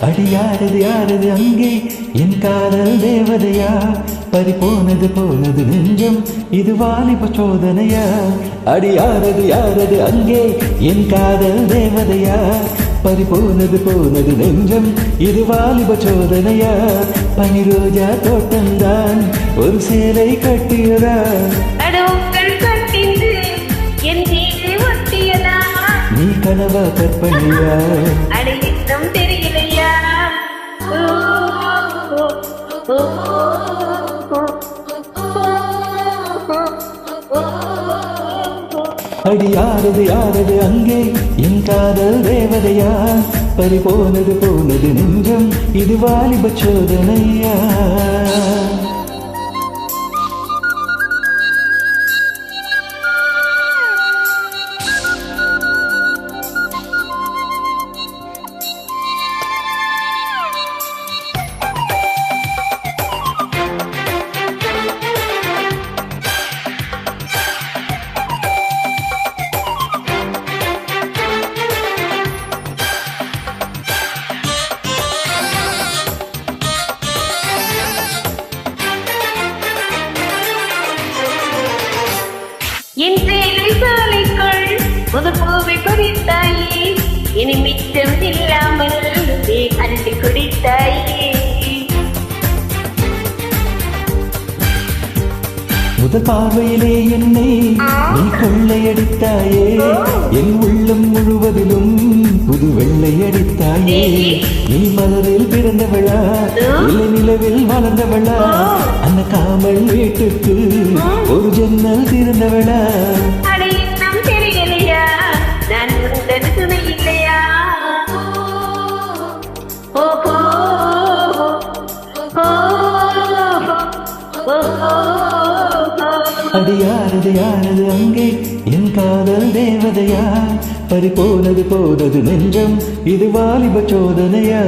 அடியாரது யாரது அங்கே என் காதல் தேவதையா பறிபோனது போனது நெஞ்சம் இது வாலிப சோதனையா அடியாரது யாரது அங்கே என் காதல் தேவதையா பறிபோனது போனது நெஞ்சம் இது வாலிப சோதனையா பனிரோஜா தோட்டம்தான் ஒரு சேலை கட்டியதா நீ கனவா கற்பனையா அடையிடம் தெரியலையா அடியாரது யாரது அங்கே என் காதல் தேவதையா பறிபோனது போனது நெஞ்சம் இது வாலிப சோதனையா என் சேலை சாலைக்குள் முதல் பூவை குறித்தாயே இனி மிச்சம் இல்லாமல் அள்ளி குடித்தாயே முதல் பார்வையிலே என்னை நீ கொள்ளையடித்தாயே என் உள்ளம் முழுவதிலும் புது வெள்ளையடித்தாயே நீ மலரில் பிறந்தவளா இல்லை நிலவில் வளர்ந்தவளா அந்த காமல் வீட்டுக்கு ஒரு ஜன்னல் திறந்தவளா அடையிடம் தெரியலையா நான் உந்தன் துணை இல்லையா அடியாரது யாரது அங்கே என் காதல் தேவதையா பறிபோனது போனது நெஞ்சம் இது வாலிப சோதனையா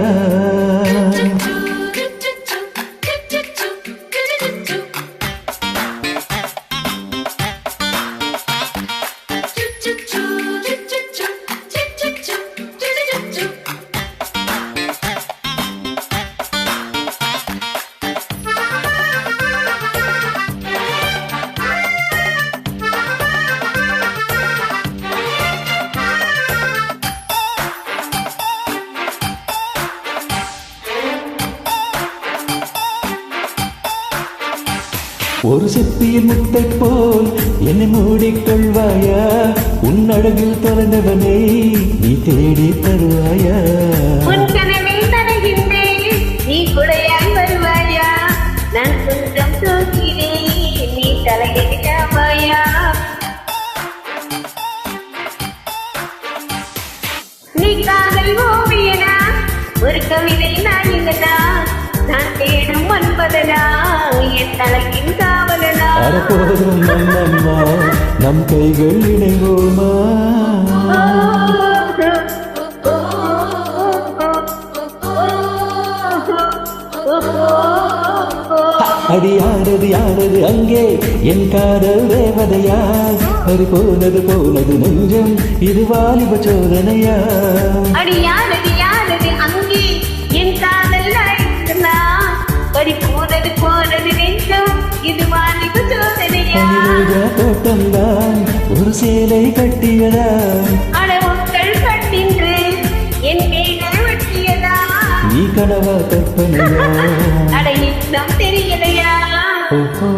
ஒரு செப்பியின் முத்தை போல் என்னை மூடிக்கொள்வாயா உன் அழகில் தொலைந்தவனை நீ தேடி தருவாயா உன் கனவில் தருகின்றேன் நீ குடையாய் வருவாயா நான் கொஞ்சம் தூக்கிறேன் நீ தலையிடாமாயா நீ காதல் ஓவியனா ஒரு கவிதை நாயகனா நான் தேடும் அன்பதனா என் தலையின் காவலனா போதும் நம்மம்மா நம் கைகள் இணைவோமா அடியாரது யாரது அங்கே என் காதல் தேவதையா பறிபோனது போனது நெஞ்சம் இது வாலிப சோதனையா அடியாரது யாரது அங்கே என் காதல் நாயகனா பறிபோனது போனது நெஞ்சம் இது வாலிப சோதனையா தோட்டம்தான் ஒரு சேலை கட்டியதா அளவுகள் கட்டின்று என் கைகள் வெட்டியதா நீ கனவா கற்பனையா அடையிடம் தெரியலையா ஓஹோ